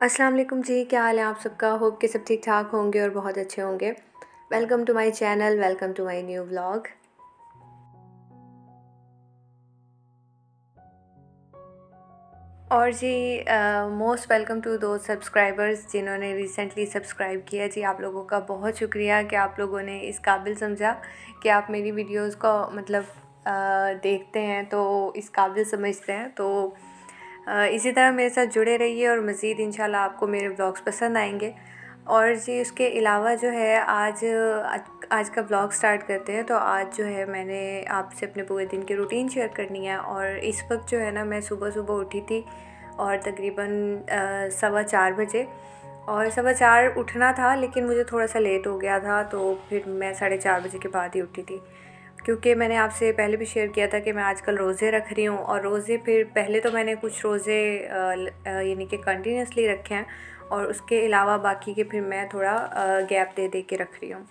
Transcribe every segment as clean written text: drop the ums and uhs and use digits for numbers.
अस्सलाम वालेकुम जी, क्या हाल है आप सबका। होप कि सब ठीक ठाक होंगे और बहुत अच्छे होंगे। Welcome to my channel, welcome to my new vlog. और जी मोस्ट वेलकम टू दो सब्सक्राइबर्स जिन्होंने रिसेंटली सब्सक्राइब किया। जी आप लोगों का बहुत शुक्रिया कि आप लोगों ने इस काबिल समझा कि आप मेरी वीडियोस को मतलब देखते हैं, तो इस काबिल समझते हैं। तो इसी तरह मेरे साथ जुड़े रहिए और मज़ीद इंशाल्लाह आपको मेरे व्लॉग्स पसंद आएंगे। और जी उसके अलावा जो है आज का व्लॉग स्टार्ट करते हैं। तो आज जो है मैंने आपसे अपने पूरे दिन की रूटीन शेयर करनी है। और इस वक्त जो है ना, मैं सुबह सुबह उठी थी और तकरीबन 4:15 बजे। और 4:15 उठना था, लेकिन मुझे थोड़ा सा लेट हो गया था, तो फिर मैं 4:30 बजे के बाद ही उठी थी। क्योंकि मैंने आपसे पहले भी शेयर किया था कि मैं आजकल रोज़े रख रही हूँ। और रोज़े फिर पहले तो मैंने कुछ रोज़े यानी कि कंटिन्यूसली रखे हैं, और उसके अलावा बाकी के फिर मैं थोड़ा गैप दे दे के रख रही हूँ।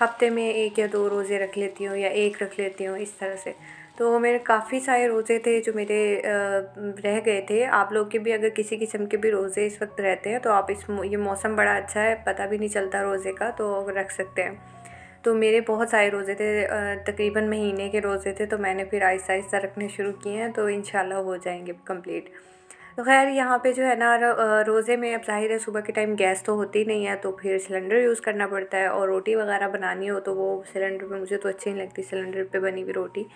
हफ्ते में 1 या 2 रोज़े रख लेती हूँ या 1 रख लेती हूँ, इस तरह से। तो मेरे काफ़ी सारे रोज़े थे जो मेरे रह गए थे। आप लोग के भी अगर किसी किस्म के भी रोज़े इस वक्त रहते हैं, तो आप ये मौसम बड़ा अच्छा है, पता भी नहीं चलता रोज़े का, तो रख सकते हैं। तो मेरे बहुत सारे रोज़े थे, तकरीबन महीने के रोज़े थे, तो मैंने फिर आहिस्ता आहिस्ता रखने शुरू किए हैं, तो इंशाल्लाह हो जाएंगे कंप्लीट। तो खैर यहाँ पे जो है ना, रोज़े में अब ज़ाहिर है सुबह के टाइम गैस तो होती नहीं है, तो फिर सिलेंडर यूज़ करना पड़ता है। और रोटी वगैरह बनानी हो तो वो सिलेंडर पे मुझे तो अच्छी नहीं लगती, सिलेंडर पे बनी हुई रोटी।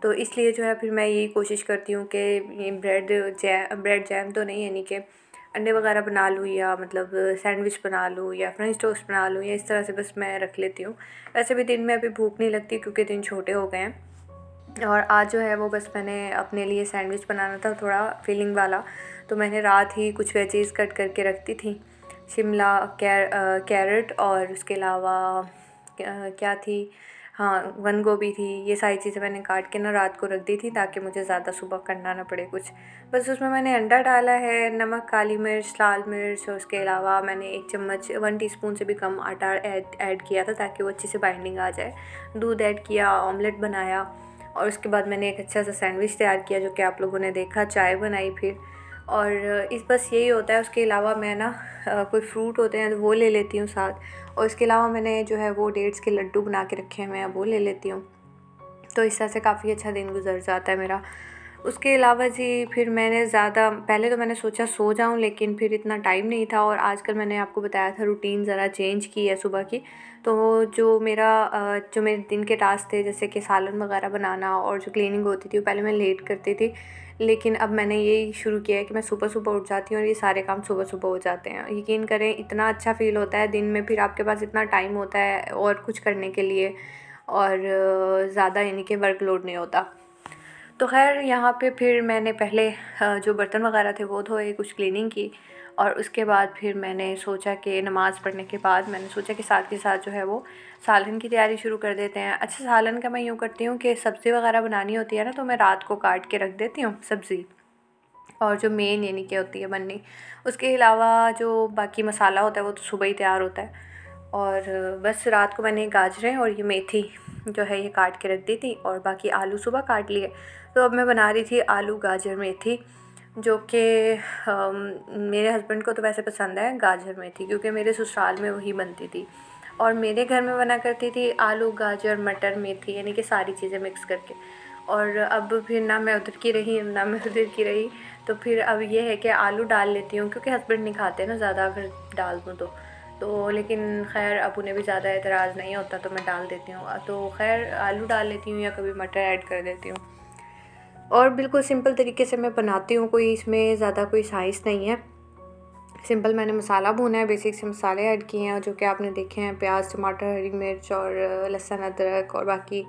तो इसलिए जो है फिर मैं यही कोशिश करती हूँ कि ये ब्रेड जैम तो नहीं, यानी कि अंडे वगैरह बना लूँ, या मतलब सैंडविच बना लूँ, या फ्रेंच टोस्ट बना लूँ, या इस तरह से बस मैं रख लेती हूँ। वैसे भी दिन में अभी भूख नहीं लगती क्योंकि दिन छोटे हो गए हैं। और आज जो है वो बस मैंने अपने लिए सैंडविच बनाना था, थोड़ा फिलिंग वाला। तो मैंने रात ही कुछ वेजीज़ कट करके रखती थी, शिमला कैरेट, और उसके अलावा क्या थी, हाँ बंद गोभी थी। ये सारी चीज़ें मैंने काट के ना रात को रख दी थी, ताकि मुझे ज़्यादा सुबह करना ना पड़े कुछ। बस उसमें मैंने अंडा डाला है, नमक, काली मिर्च, लाल मिर्च, और उसके अलावा मैंने 1 चम्मच 1 टीस्पून से भी कम आटा ऐड किया था, ताकि वो अच्छे से बाइंडिंग आ जाए। दूध ऐड किया, ऑमलेट बनाया, और उसके बाद मैंने एक अच्छा सा सैंडविच तैयार किया, जो कि आप लोगों ने देखा। चाय बनाई फिर। और बस यही होता है। उसके अलावा मैं ना कोई फ्रूट होते हैं तो वो ले लेती हूँ साथ। और इसके अलावा मैंने जो है वो डेट्स के लड्डू बना के रखे हैं, मैं वो ले लेती हूँ। तो इस तरह से काफ़ी अच्छा दिन गुजर जाता है मेरा। उसके अलावा जी फिर मैंने ज़्यादा पहले तो मैंने सोचा सो जाऊं, लेकिन फिर इतना टाइम नहीं था। और आजकल मैंने आपको बताया था रूटीन ज़रा चेंज की है सुबह की। तो जो मेरे दिन के टास्क थे, जैसे कि सालन वगैरह बनाना और जो क्लीनिंग होती थी, वो पहले मैं लेट करती थी। लेकिन अब मैंने यही शुरू किया है कि मैं सुबह सुबह उठ जाती हूँ, और ये सारे काम सुबह सुबह हो जाते हैं। यकीन करें, इतना अच्छा फ़ील होता है दिन में। फिर आपके पास इतना टाइम होता है और कुछ करने के लिए, और ज़्यादा यानी कि वर्कलोड नहीं होता। तो खैर यहाँ पे फिर मैंने पहले जो बर्तन वगैरह थे वो धोए, कुछ क्लीनिंग की। और उसके बाद फिर मैंने सोचा कि नमाज़ पढ़ने के बाद मैंने सोचा कि साथ के साथ जो है वो सालन की तैयारी शुरू कर देते हैं। अच्छा, सालन का मैं यूँ करती हूँ कि सब्ज़ी वगैरह बनानी होती है ना, तो मैं रात को काट के रख देती हूँ सब्ज़ी। और जो मेन यानी कि होती है बननी, उसके अलावा जो बाकी मसाला होता है वो तो सुबह ही तैयार होता है। और बस रात को मैंने गाजरें और ये मेथी जो है ये काट के रख दी थी, और बाकी आलू सुबह काट लिए। तो अब मैं बना रही थी आलू गाजर मेथी, जो कि मेरे हस्बैंड को तो वैसे पसंद है गाजर मेथी, क्योंकि मेरे ससुराल में वही बनती थी। और मेरे घर में बना करती थी आलू गाजर मटर मेथी, यानी कि सारी चीज़ें मिक्स करके। और अब फिर ना मैं उधर की रही ना मैं उधर की रही, तो फिर अब ये है कि आलू डाल लेती हूँ, क्योंकि हस्बैंड नहीं खाते ना ज़्यादा अगर डाल दूँ तो लेकिन खैर अब उन्हें भी ज़्यादा एतराज़ नहीं होता, तो मैं डाल देती हूँ। तो खैर आलू डाल लेती हूँ, या कभी मटर ऐड कर देती हूँ। और बिल्कुल सिंपल तरीके से मैं बनाती हूँ, कोई इसमें ज़्यादा कोई साइंस नहीं है। सिंपल मैंने मसाला भुना है, बेसिक से मसाले ऐड किए हैं, जो कि आपने देखे हैं, प्याज, टमाटर, हरी मिर्च, और लहसुन, अदरक, और बाकी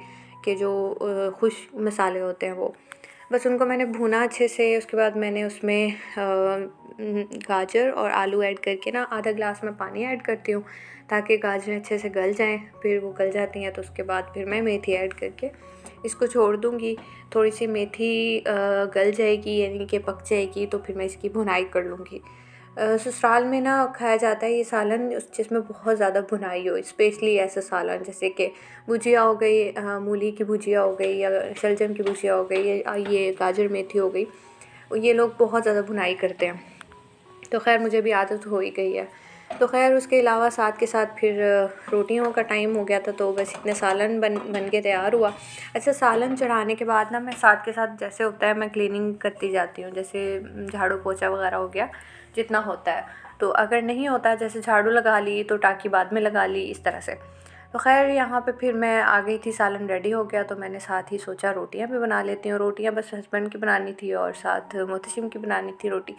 के जो खुश मसाले होते हैं वो। बस उनको मैंने भुना अच्छे से। उसके बाद मैंने उसमें गाजर और आलू ऐड करके ना आधा गिलास में पानी ऐड करती हूँ, ताकि गाजरें अच्छे से गल जाएं। फिर वो गल जाती हैं तो उसके बाद फिर मैं मेथी ऐड करके इसको छोड़ दूँगी। थोड़ी सी मेथी गल जाएगी, यानी कि पक जाएगी, तो फिर मैं इसकी भुनाई कर लूँगी। ससुराल में ना खाया जाता है ये सालन जिसमें बहुत ज़्यादा भुनाई हो, स्पेशली ऐसा सालन जैसे कि भुजिया हो गई, मूली की भुजिया हो गई, या शलजम की भुजिया हो गई, या ये गाजर मेथी हो गई। ये लोग बहुत ज़्यादा भुनाई करते हैं। तो खैर मुझे भी आदत हो ही गई है। तो खैर उसके अलावा साथ के साथ फिर रोटियों का टाइम हो गया था, तो बस इतने सालन बन के तैयार हुआ। अच्छा, सालन चढ़ाने के बाद ना मैं साथ के साथ जैसे होता है मैं क्लीनिंग करती जाती हूँ, जैसे झाड़ू पोछा वगैरह हो गया जितना होता है। तो अगर नहीं होता है जैसे झाड़ू लगा ली तो टाँकी बाद में लगा ली, इस तरह से। तो खैर यहाँ पे फिर मैं आ गई थी, सालन रेडी हो गया, तो मैंने साथ ही सोचा रोटियाँ भी बना लेती हूँ। रोटियाँ बस हस्बैंड की बनानी थी और साथ मोहतशिम की बनानी थी रोटी,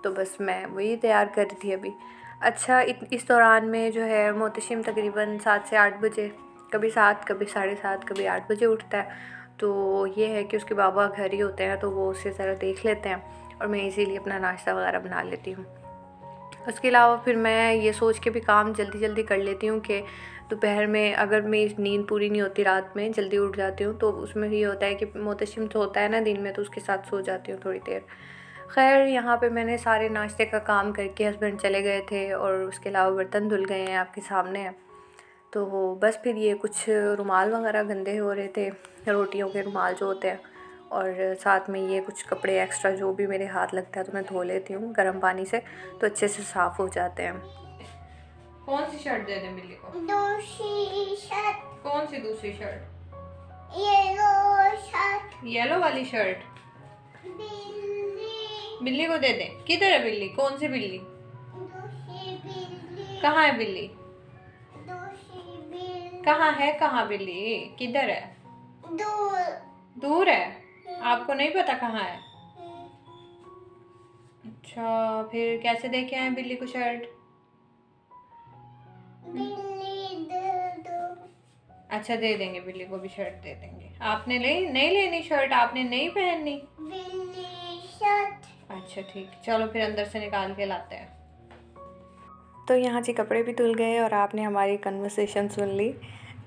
तो बस मैं वही तैयार कर रही थी अभी। अच्छा, इस दौरान में जो है मोहतशिम तकरीबन 7 से 8 बजे, कभी 7 कभी 7:30 कभी 8 बजे उठता है। तो ये है कि उसके बाबा घर ही होते हैं, तो वो उससे ज़रा देख लेते हैं और मैं इसीलिए अपना नाश्ता वगैरह बना लेती हूँ। उसके अलावा फिर मैं ये सोच के भी काम जल्दी जल्दी कर लेती हूँ कि दोपहर में अगर मेरी नींद पूरी नहीं होती, रात में जल्दी उठ जाती हूँ, तो उसमें ये होता है कि मोहतशिम तो होता है ना दिन में, तो उसके साथ सो जाती हूँ थोड़ी देर। खैर यहाँ पे मैंने सारे नाश्ते का काम करके, हस्बैंड चले गए थे और उसके अलावा बर्तन धुल गए हैं, आपके सामने हैं। तो बस फिर ये कुछ रुमाल वगैरह गंदे हो रहे थे, रोटियों के रुमाल जो होते हैं, और साथ में ये कुछ कपड़े एक्स्ट्रा जो भी मेरे हाथ लगता है तो मैं धो लेती हूँ गर्म पानी से, तो अच्छे से साफ़ हो जाते हैं। कौन सी शर्ट दे दें बिल्ली को? दूसरी शर्ट। कौन सी दूसरी शर्ट? Yellow shirt. येलो वाली शर्ट बिल्ली को दे दें। किधर है बिल्ली? कौन सी बिल्ली? दूसरी बिल्ली। कहाँ है बिल्ली? दूसरी बिल्ली कहाँ है? कहाँ बिल्ली? किधर है? दूर। दूर है? आपको नहीं पता कहाँ है? अच्छा, फिर कैसे देके आए बिल्ली को शर्ट? बिल्ली दे दो। अच्छा, दे देंगे, बिल्ली को भी शर्ट दे देंगे। आपने नहीं लेनी शर्ट? आपने नहीं पहननी? बिल्ली शर्ट। अच्छा ठीक, चलो फिर अंदर से निकाल के लाते हैं। तो यहाँ जी कपड़े भी धुल गए और आपने हमारी कन्वर्सेशन सुन ली।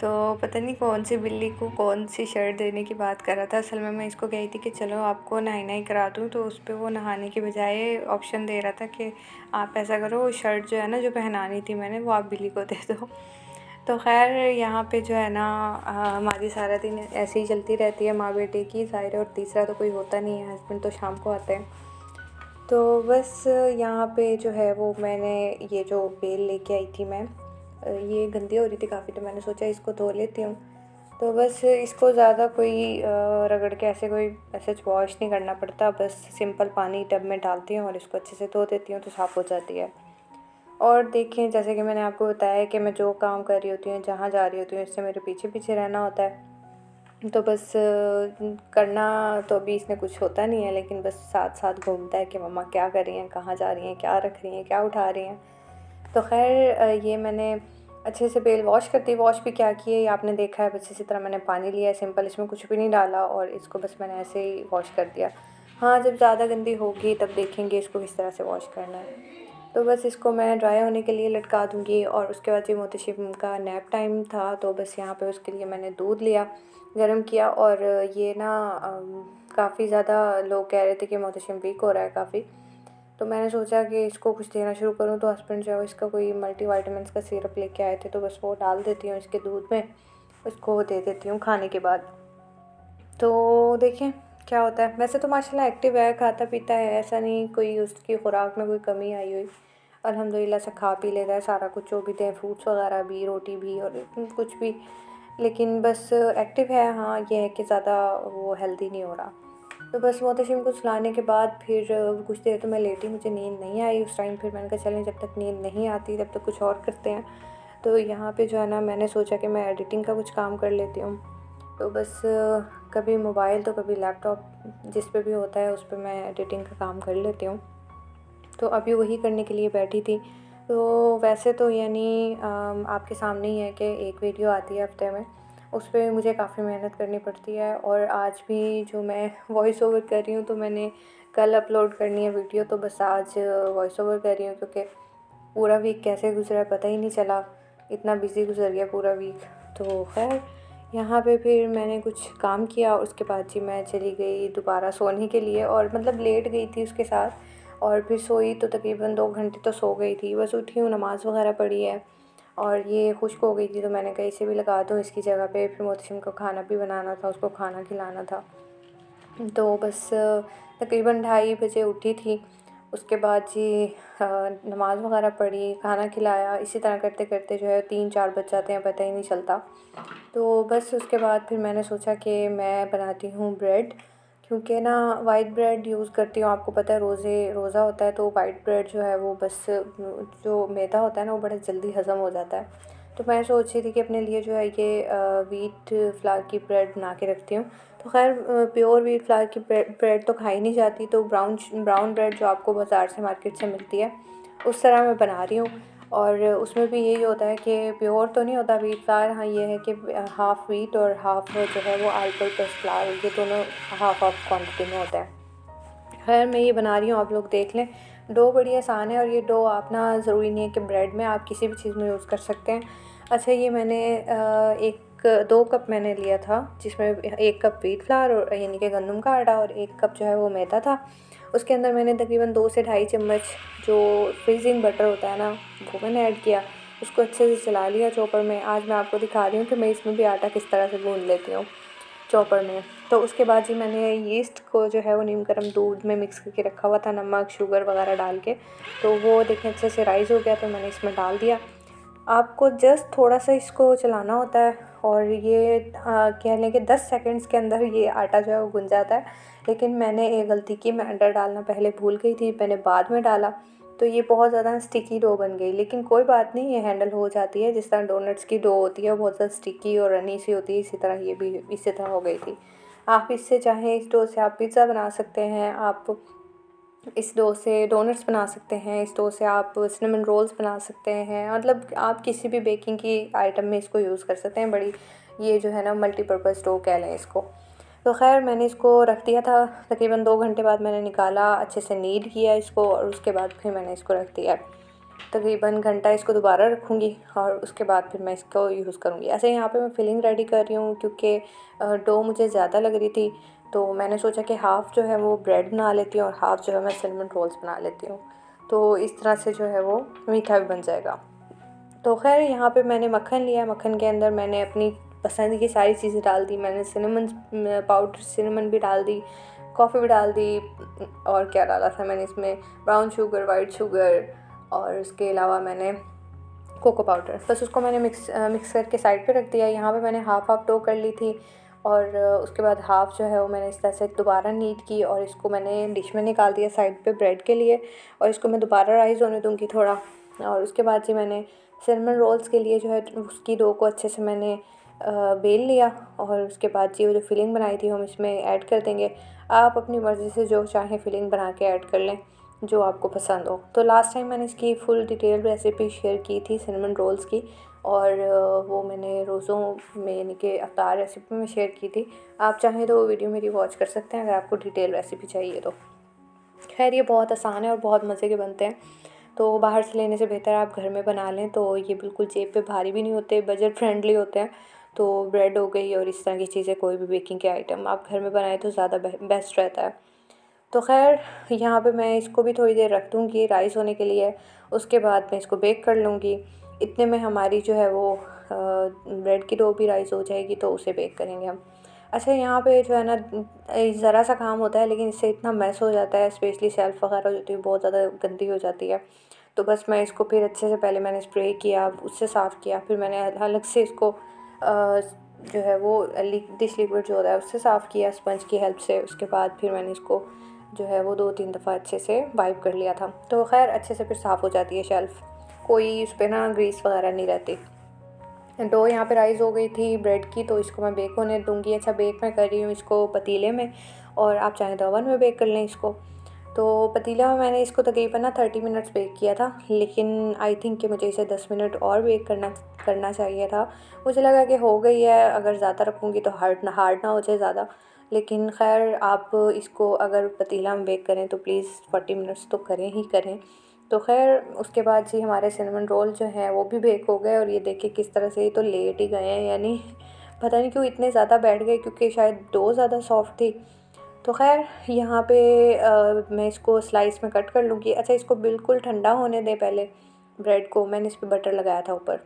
तो पता नहीं कौन सी बिल्ली को कौन सी शर्ट देने की बात कर रहा था। असल में मैं इसको कही थी कि चलो आपको नहाई करा दूँ, तो उस पर वो नहाने की बजाय ऑप्शन दे रहा था कि आप ऐसा करो, शर्ट जो है ना जो पहनानी थी मैंने, वो आप बिल्ली को दे दो। तो खैर यहाँ पे जो है ना हमारी सारा दिन ऐसे ही चलती रहती है माँ बेटे की, ज़ाहिर है, और तीसरा तो कोई होता नहीं है, हस्बैंड तो शाम को आते हैं। तो बस यहाँ पे जो है वो मैंने ये जो बेल लेके आई थी मैं, ये गंदी हो रही थी काफ़ी, तो मैंने सोचा इसको धो लेती हूँ। तो बस इसको ज़्यादा कोई रगड़ के ऐसे वॉश नहीं करना पड़ता, बस सिंपल पानी टब में डालती हूँ और इसको अच्छे से धो देती हूँ तो साफ़ हो जाती है। और देखें, जैसे कि मैंने आपको बताया कि मैं जो काम कर रही होती हूँ, जहाँ जा रही होती हूँ, इससे मेरे पीछे पीछे रहना होता है। तो बस करना तो अभी इसने कुछ होता नहीं है, लेकिन बस साथ साथ घूमता है कि मम्मा क्या कर रही हैं, कहाँ जा रही हैं, क्या रख रही हैं, क्या उठा रही हैं। तो खैर ये मैंने अच्छे से बेल वॉश भी क्या की है, ये आपने देखा है। बस इसी तरह मैंने पानी लिया है सिंपल, इसमें कुछ भी नहीं डाला, और इसको बस मैंने ऐसे ही वॉश कर दिया। हाँ, जब ज़्यादा गंदी होगी तब देखेंगे इसको किस तरह से वॉश करना है। तो बस इसको मैं ड्राई होने के लिए लटका दूँगी। और उसके बाद जी मोहतशिम का नैप टाइम था, तो बस यहाँ पे उसके लिए मैंने दूध लिया, गर्म किया। और ये ना काफ़ी ज़्यादा लोग कह रहे थे कि मोहतशिम वीक हो रहा है काफ़ी, तो मैंने सोचा कि इसको कुछ देना शुरू करूँ। तो हस्बैंड जो है इसका कोई मल्टीविटामिन्स का सिरप लेके आए थे, तो बस वो डाल देती हूँ इसके दूध में, उसको दे देती हूँ खाने के बाद। तो देखें क्या होता है। वैसे तो माशाल्लाह एक्टिव है, खाता पीता है, ऐसा नहीं कोई उसकी खुराक में कोई कमी आई हुई, अल्हम्दुलिल्लाह से खा पी लेता है सारा कुछ, जो भी दें, फ्रूट्स वगैरह भी, रोटी भी, और कुछ भी, लेकिन बस एक्टिव है। हाँ, ये है कि ज़्यादा वो हेल्दी नहीं हो रहा। तो बस मोहतशिम को सुलाने के बाद फिर कुछ देर तो मैं लेटी, मुझे नींद नहीं आई उस टाइम। फिर मैंने कहा चलें, जब तक नींद नहीं आती तब तक कुछ और करते हैं। तो यहाँ पे जो है ना मैंने सोचा कि मैं एडिटिंग का कुछ काम कर लेती हूँ। तो बस कभी मोबाइल तो कभी लैपटॉप, जिस पे भी होता है उस पे मैं एडिटिंग का काम कर लेती हूँ। तो अभी वही करने के लिए बैठी थी। तो वैसे तो यानी आपके सामने ही है कि एक वीडियो आती है हफ्ते में, उस पर मुझे काफ़ी मेहनत करनी पड़ती है। और आज भी जो मैं वॉइस ओवर कर रही हूँ, तो मैंने कल अपलोड करनी है वीडियो, तो बस आज वॉइस ओवर कर रही हूँ, क्योंकि पूरा वीक कैसे गुजरा पता ही नहीं चला, इतना बिज़ी गुजर गया पूरा वीक। तो खैर यहाँ पे फिर मैंने कुछ काम किया, उसके बाद जी मैं चली गई दोबारा सोने के लिए, और मतलब लेट गई थी उसके साथ, और फिर सोई तो तकरीबन 2 घंटे तो सो गई थी। बस उठी हूँ, नमाज़ वगैरह पढ़ी है, और ये खुश्क हो गई थी, तो मैंने कहा इसे भी लगा दूँ इसकी जगह पे। फिर मोहतशिम को खाना भी बनाना था, उसको खाना खिलाना था। तो बस तकरीबन 2:30 बजे उठी थी, उसके बाद जी नमाज़ वगैरह पढ़ी, खाना खिलाया। इसी तरह करते करते जो है 3-4 बज जाते हैं, पता ही नहीं चलता। तो बस उसके बाद फिर मैंने सोचा कि मैं बनाती हूँ ब्रेड, क्योंकि ना वाइट ब्रेड यूज़ करती हूँ। आपको पता है रोज़ा होता है तो वाइट ब्रेड जो है वो बस जो मैदा होता है ना वो बड़ा जल्दी हज़म हो जाता है। तो मैं सोच रही थी कि अपने लिए जो है ये व्हीट फ्लावर की ब्रेड बना के रखती हूँ। तो खैर प्योर व्हीट फ्लावर की ब्रेड तो खाई नहीं जाती, तो ब्राउन ब्रेड जो आपको बाज़ार से मार्केट से मिलती है उस तरह मैं बना रही हूँ। और उसमें भी यही होता है कि प्योर तो नहीं होता व्हीट फ्लावर, हाँ ये है कि हाफ़ व्हीट और हाफ़ जो है वो ऑल पर्पस फ्लावर, ये दोनों हाफ़ क्वांटिटी में होता है। खैर मैं ये बना रही हूँ, आप लोग देख लें। डो बड़ी आसान है और ये डो आप ना ज़रूरी नहीं है कि ब्रेड में, आप किसी भी चीज़ में यूज़ कर सकते हैं। अच्छा ये मैंने 2 कप मैंने लिया था, जिसमें 1 कप व्हीट फ्लावर और यानी कि गंदम का आटा और 1 कप जो है वो मैदा था। उसके अंदर मैंने तकरीबन 2 से ढाई चम्मच जो फ्रीजिंग बटर होता है ना वो मैंने ऐड किया। उसको अच्छे से चला लिया चॉपर में। आज मैं आपको दिखा रही हूँ कि मैं इसमें भी आटा किस तरह से गूँध लेती हूँ चॉपर में। तो उसके बाद जी मैंने यीस्ट को जो है वो नीम गर्म दूध में मिक्स करके रखा हुआ था, नमक शुगर वगैरह डाल के। तो वो देखें अच्छे से राइज़ हो गया तो मैंने इसमें डाल दिया। आपको जस्ट थोड़ा सा इसको चलाना होता है और ये कह लें कि 10 सेकंड्स के अंदर ये आटा जो है वो गुन जाता है। लेकिन मैंने एक गलती की, मैं अंडा डालना पहले भूल गई थी, मैंने बाद में डाला तो ये बहुत ज़्यादा स्टिकी डो बन गई। लेकिन कोई बात नहीं, ये हैंडल हो जाती है। जिस तरह डोनट्स की डो होती है वो बहुत ज़्यादा स्टिकी और रनी सी होती है, इसी तरह ये भी इसी तरह हो गई थी। आप इससे चाहें इस डो से आप पिज़्ज़ा बना सकते हैं, आप इस डो से डोनट्स बना सकते हैं, इस डो से आप सिनेमन रोल्स बना सकते हैं। मतलब आप किसी भी बेकिंग की आइटम में इसको यूज़ कर सकते हैं। बड़ी ये जो है ना मल्टीपर्पज़ डो कह लें इसको। तो खैर मैंने इसको रख दिया था, तकरीबन 2 घंटे बाद मैंने निकाला, अच्छे से नीड किया इसको और उसके बाद फिर मैंने इसको रख दिया। तकरीबन घंटा इसको दोबारा रखूँगी और उसके बाद फिर मैं इसको यूज़ करूँगी। ऐसे यहाँ पे मैं फिलिंग रेडी कर रही हूँ क्योंकि डो मुझे ज़्यादा लग रही थी, तो मैंने सोचा कि हाफ़ जो है वो ब्रेड बना लेती हूँ और हाफ़ जो है मैं सिनेमन रोल्स बना लेती हूँ। तो इस तरह से जो है वो मीठा भी बन जाएगा। तो खैर यहाँ पे मैंने मक्खन लिया, मक्खन के अंदर मैंने अपनी पसंद की सारी चीज़ें डाल दी। मैंने सिनेमन पाउडर सिनेमन भी डाल दी, कॉफ़ी भी डाल दी और क्या डाला था मैंने इसमें, ब्राउन शुगर, वाइट शुगर और उसके अलावा मैंने कोको पाउडर। बस उसको मैंने मिक्स करके साइड पे रख दिया। यहाँ पे मैंने हाफ़ डो कर ली थी और उसके बाद हाफ़ जो है वो मैंने इस तरह से दोबारा नीड की और इसको मैंने डिश में निकाल दिया साइड पे ब्रेड के लिए। और इसको मैं दोबारा राइज़ होने दूँगी थोड़ा। और उसके बाद जी मैंने सिनेमन रोल्स के लिए जो है उसकी डो को अच्छे से मैंने बेल लिया और उसके बाद जी वो जो फिलिंग बनाई थी हम इसमें ऐड कर देंगे। आप अपनी मर्ज़ी से जो चाहें फिलिंग बना के ऐड कर लें, जो आपको पसंद हो। तो लास्ट टाइम मैंने इसकी फुल डिटेल रेसिपी शेयर की थी सिनेमन रोल्स की और वो मैंने रोज़ों में यानी कि अफ्तार रेसिपी में शेयर की थी। आप चाहें तो वो वीडियो मेरी वॉच कर सकते हैं अगर आपको डिटेल रेसिपी चाहिए तो। खैर ये बहुत आसान है और बहुत मज़े के बनते हैं, तो बाहर से लेने से बेहतर आप घर में बना लें। तो ये बिल्कुल जेब पे भारी भी नहीं होते, बजट फ्रेंडली होते हैं। तो ब्रेड हो गई और इस तरह की चीज़ें, कोई भी बेकिंग के आइटम आप घर में बनाएं तो ज़्यादा बेस्ट रहता है। तो खैर यहाँ पे मैं इसको भी थोड़ी देर रख दूँगी राइस होने के लिए, उसके बाद मैं इसको बेक कर लूँगी। इतने में हमारी जो है वो ब्रेड की डो भी राइस हो जाएगी, तो उसे बेक करेंगे हम। अच्छा यहाँ पे जो है ना ज़रा सा काम होता है लेकिन इससे इतना मैस हो जाता है, स्पेशली शेल्फ़ वगैरह जो थी बहुत ज़्यादा गंदी हो जाती है। तो बस मैं इसको फिर अच्छे से पहले मैंने स्प्रे किया, उससे साफ़ किया, फिर मैंने अलग से इसको जो है वो डिश लिक्विड जो होता है उससे साफ़ किया स्पंज की हेल्प से। उसके बाद फिर मैंने इसको जो है वो 2-3 दफ़ा अच्छे से वाइप कर लिया था। तो खैर अच्छे से फिर साफ़ हो जाती है शेल्फ़, कोई उस पर ना ग्रीस वगैरह नहीं रहती। डो यहाँ पे राइज़ हो गई थी ब्रेड की, तो इसको मैं बेक होने दूँगी। अच्छा बेक मैं कर रही हूँ इसको पतीले में और आप चाहें तो ओवन में बेक कर लें इसको। तो पतीला में मैंने इसको तकरीबन ना 30 मिनट्स बेक किया था, लेकिन आई थिंक कि मुझे इसे 10 मिनट और बेक करना चाहिए था। मुझे लगा कि हो गई है, अगर ज़्यादा रखूँगी तो हार्ड ना हो जाए ज़्यादा। लेकिन खैर आप इसको अगर पतीला में बेक करें तो प्लीज़ 40 मिनट्स तो करें ही करें। तो खैर उसके बाद जी हमारे सिनेमन रोल जो हैं वो भी बेक हो गए और ये देखिए किस तरह से, ये तो लेट ही गए हैं, यानी पता नहीं क्यों इतने ज़्यादा बैठ गए, क्योंकि शायद डो ज़्यादा सॉफ्ट थी। तो खैर यहाँ पे मैं इसको स्लाइस में कट कर लूँगी। अच्छा इसको बिल्कुल ठंडा होने दें पहले ब्रेड को, मैंने इस पर बटर लगाया था ऊपर,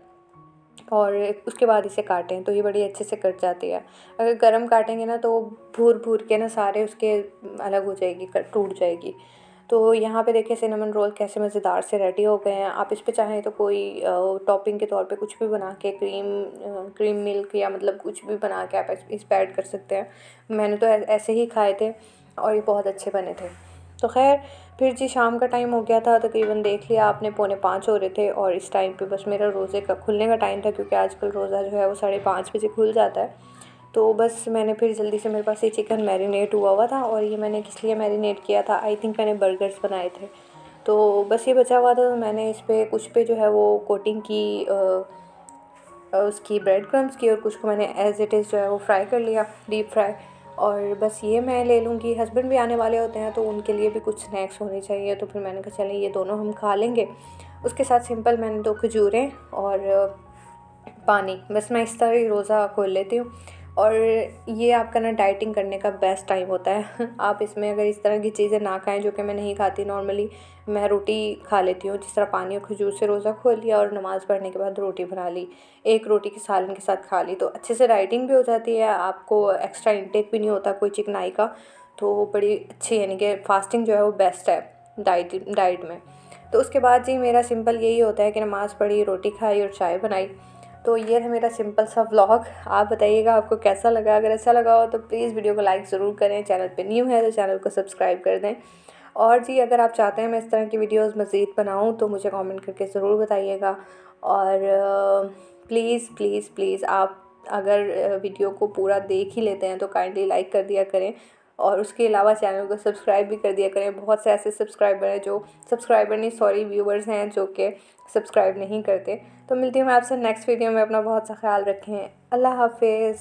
और उसके बाद इसे काटें तो ये बड़ी अच्छे से कट जाती है। अगर गरम काटेंगे ना तो भूर भूर के ना सारे उसके अलग हो जाएगी, टूट जाएगी। तो यहाँ पे देखिए सिनेमन रोल कैसे मज़ेदार से रेडी हो गए हैं। आप इस पे चाहें तो कोई टॉपिंग के तौर पे कुछ भी बना के क्रीम मिल्क या मतलब कुछ भी बना के आप इस पे ऐड कर सकते हैं। मैंने तो ऐसे ही खाए थे और ये बहुत अच्छे बने थे। तो खैर फिर जी शाम का टाइम हो गया था, तकरीबन देख लिया आपने 4:45 हो रहे थे और इस टाइम पे बस मेरा रोज़े का खुलने का टाइम था, क्योंकि आजकल रोज़ा जो है वो 5:30 बजे खुल जाता है। तो बस मैंने फिर जल्दी से, मेरे पास ये चिकन मैरिनेट हुआ था और ये मैंने किस लिए मैरिनेट किया था, आई थिंक मैंने बर्गर्स बनाए थे, तो बस ये बचा हुआ था। तो मैंने इस पर कुछ पे जो है वो कोटिंग की उसकी ब्रेड क्रम्स की, और कुछ को मैंने एज़ इट इज़ जो है वो फ्राई कर लिया, डीप फ्राई। और बस ये मैं ले लूँगी, हस्बैंड भी आने वाले होते हैं तो उनके लिए भी कुछ स्नैक्स होने चाहिए। तो फिर मैंने कहा चलें ये दोनों हम खा लेंगे। उसके साथ सिंपल मैंने 2 खजूरें और पानी, बस मैं इस तरह ही रोज़ा खोल लेती हूँ। और ये आपका ना डाइटिंग करने का बेस्ट टाइम होता है। आप इसमें अगर इस तरह की चीज़ें ना खाएं, जो कि मैं नहीं खाती नॉर्मली, मैं रोटी खा लेती हूँ, जिस तरह पानी और खजूर से रोज़ा खोल लिया और नमाज़ पढ़ने के बाद रोटी बना ली, एक रोटी के सालन के साथ खा ली, तो अच्छे से डाइटिंग भी हो जाती है, आपको एक्स्ट्रा इंटेक भी नहीं होता कोई चिकनाई का। तो बड़ी अच्छी, यानी कि फ़ास्टिंग जो है वो बेस्ट है डाइट में। तो उसके बाद जी मेरा सिंपल यही होता है कि नमाज़ पढ़ी, रोटी खाई और चाय बनाई। तो ये है मेरा सिंपल सा व्लॉग। आप बताइएगा आपको कैसा लगा। अगर अच्छा लगा हो तो प्लीज़ वीडियो को लाइक ज़रूर करें, चैनल पे न्यू है तो चैनल को सब्सक्राइब कर दें। और जी अगर आप चाहते हैं मैं इस तरह की वीडियोस मज़ीद बनाऊं तो मुझे कमेंट करके ज़रूर बताइएगा। और प्लीज़ प्लीज़ प्लीज़ आप अगर वीडियो को पूरा देख ही लेते हैं तो काइंडली लाइक कर दिया करें, और उसके अलावा चैनल को सब्सक्राइब भी कर दिया करें। बहुत से ऐसे व्यूवर्स हैं जो कि सब्सक्राइब नहीं करते। तो मिलती हूँ मैं आपसे नेक्स्ट वीडियो में। अपना बहुत सा ख्याल रखें। अल्लाह हाफिज़।